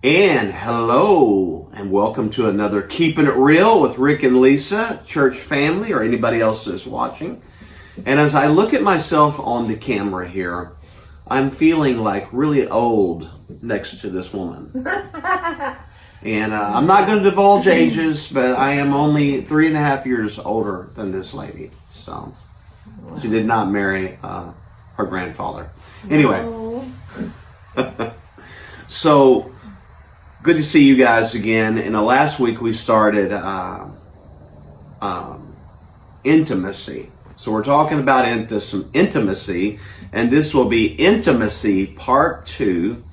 And hello, and welcome to another Keeping It Real with Rick and Lisa, church family, or anybody else that's watching. And as I look at myself on the camera here, I'm feeling like really old next to this woman. And I'm not going to divulge ages, but I am only 3.5 years older than this lady. So she did not marry her grandfather. Anyway, so good to see you guys again. In the last week we started intimacy. So we're talking about intimacy, and this will be intimacy part 2.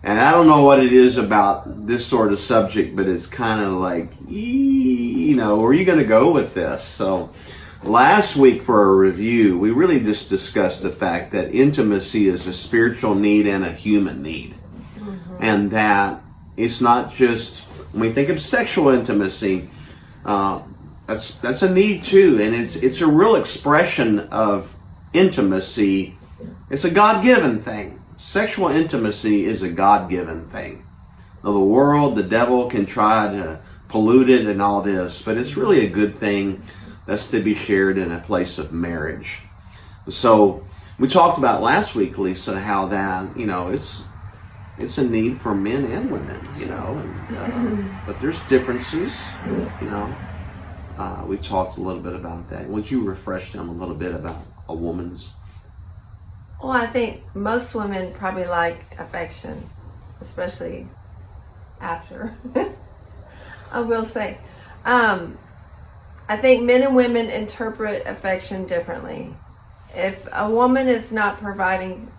And I don't know what it is about this sort of subject, but it's kind of like, where are you going to go with this? So last week for a review, we really just discussed the fact that intimacy is a spiritual need and a human need. And that it's not just, when we think of sexual intimacy, that's a need too, and it's a real expression of intimacy. It's a God-given thing. Sexual intimacy is a God-given thing. Now, the world, the devil can try to pollute it and all this, but it's really a good thing that's to be shared in a place of marriage. So we talked about last week, Lisa, how that, it's a need for men and women, but there's differences, we talked a little bit about that. Would you refresh them a little bit about a woman's? Well, I think most women probably like affection, especially after. I will say. I think men and women interpret affection differently. If a woman is not providing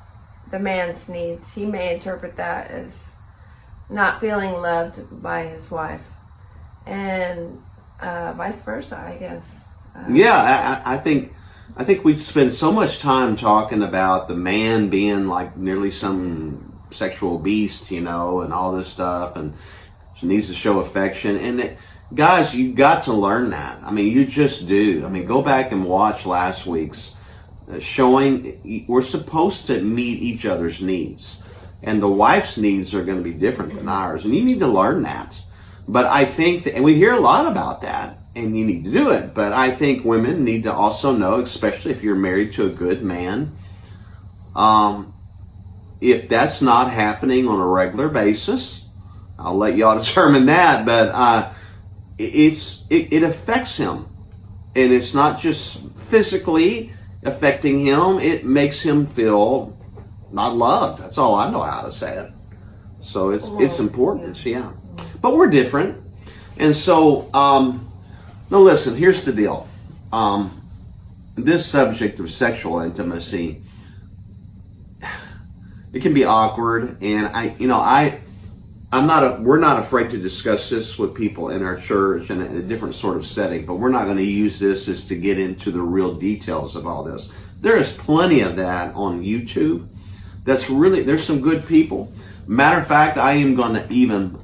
the man's needs, he may interpret that as not feeling loved by his wife, and vice versa, I guess. I think we spend so much time talking about the man being like nearly some sexual beast, and all this stuff, and she needs to show affection. And guys, you got to learn that. I mean, you just do. I mean, go back and watch last week's showing. We're supposed to meet each other's needs, and the wife's needs are going to be different than ours, and you need to learn that. But I think and we hear a lot about that, and you need to do it. But I think women need to also know, especially if you're married to a good man, if that's not happening on a regular basis, I'll let y'all determine that. But it affects him, and it's not just physically affecting him. It makes him feel not loved. That's all I know how to say it. So it's important, yeah. But we're different. And so, now listen, here's the deal. This subject of sexual intimacy, it can be awkward, and we're not afraid to discuss this with people in our church and in a different sort of setting, but we're not going to use this as to get into the real details of all this. There is plenty of that on YouTube. There's some good people. Matter of fact, I am going to even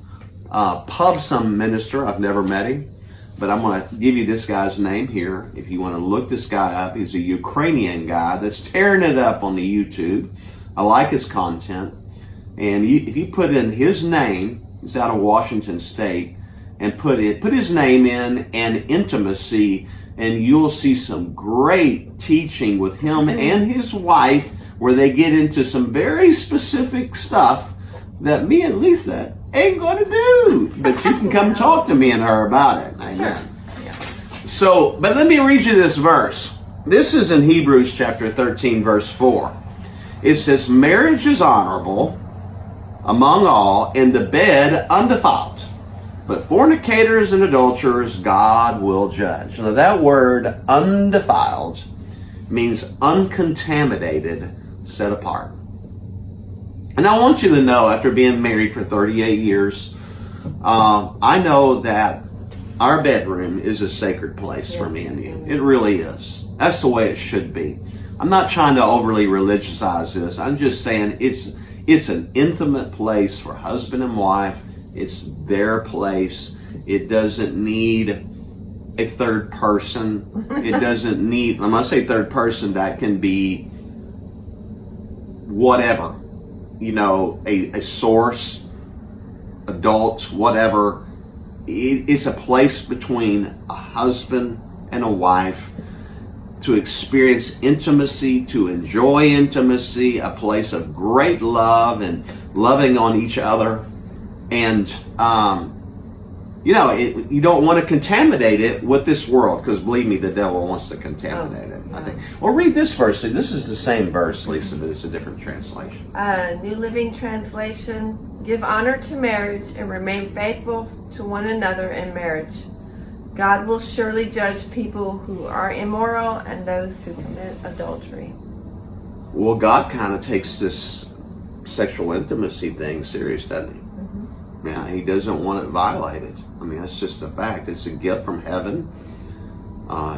pub some minister. I've never met him, but I'm going to give you this guy's name here. If you want to look this guy up, he's a Ukrainian guy that's tearing it up on the YouTube. I like his content. And if you put in his name, he's out of Washington State, and put his name in and intimacy, and you'll see some great teaching with him and his wife, where they get into some very specific stuff that me and Lisa ain't going to do. But you can come talk to me and her about it. Amen. Sure. Yeah. So, but let me read you this verse. This is in Hebrews chapter 13, verse 4. It says, marriage is honorable among all, and the bed undefiled. But fornicators and adulterers God will judge. Now that word undefiled means uncontaminated, set apart. And I want you to know, after being married for 38 years, I know that our bedroom is a sacred place for me and you. It really is. That's the way it should be. I'm not trying to overly religiousize this. I'm just saying it's an intimate place for husband and wife. It's their place. It doesn't need a third person. It doesn't need, when I say third person, that can be whatever, a source, adults, whatever. It's a place between a husband and a wife to experience intimacy, to enjoy intimacy, a place of great love and loving on each other. And, you don't want to contaminate it with this world, because believe me, the devil wants to contaminate it. Yeah. I think. Well, read this verse. This is the same verse, Lisa, but it's a different translation. New Living Translation. Give honor to marriage and remain faithful to one another in marriage. God will surely judge people who are immoral and those who commit adultery. Well, God kind of takes this sexual intimacy thing serious, doesn't he? Mm-hmm. Yeah, he doesn't want it violated. I mean, that's just a fact. It's a gift from heaven.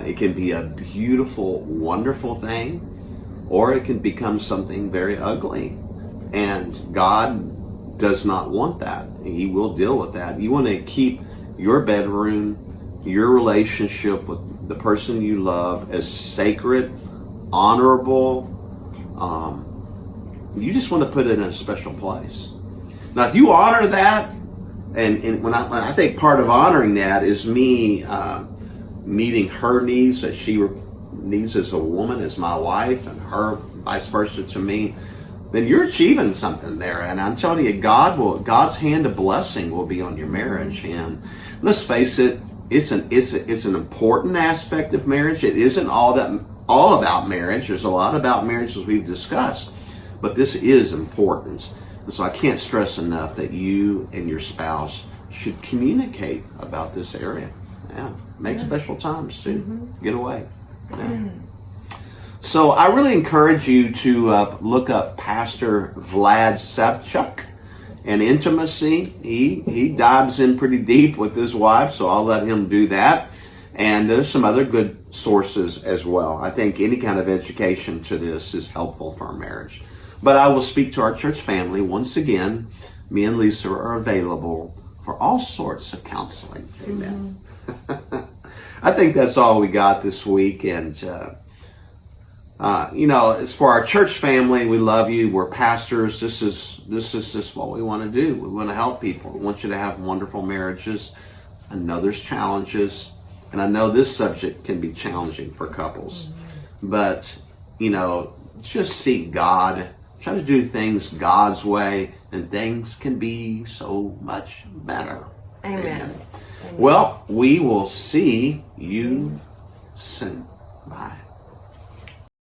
It can be a beautiful, wonderful thing, or it can become something very ugly. And God does not want that. He will deal with that. You want to keep your bedroom, your relationship with the person you love as sacred, honorable. You just want to put it in a special place. Now, if you honor that, and when I think part of honoring that is me meeting her needs that she needs as a woman, as my wife, and her vice versa to me, then you're achieving something there. And I'm telling you, God's hand of blessing will be on your marriage. And let's face it, it's an important aspect of marriage. It isn't all about marriage. There's a lot about marriage as we've discussed, but this is important. And so I can't stress enough that you and your spouse should communicate about this area. Yeah, make special times too. Mm-hmm. Get away. Yeah. Mm-hmm. So I really encourage you to look up Pastor Vlad Savchuk and intimacy. He dives in pretty deep with his wife, so I'll let him do that. And there's some other good sources as well. I think any kind of education to this is helpful for our marriage. But I will speak to our church family once again. Me and Lisa are available for all sorts of counseling. Amen. Mm-hmm. I think that's all we got this week. And, as for our church family, we love you. We're pastors. This is just what we want to do. We want to help people. We want you to have wonderful marriages. I know there's challenges. And I know this subject can be challenging for couples. Mm-hmm. But, just seek God. Try to do things God's way, and things can be so much better. Amen. Well, we will see you soon. Bye.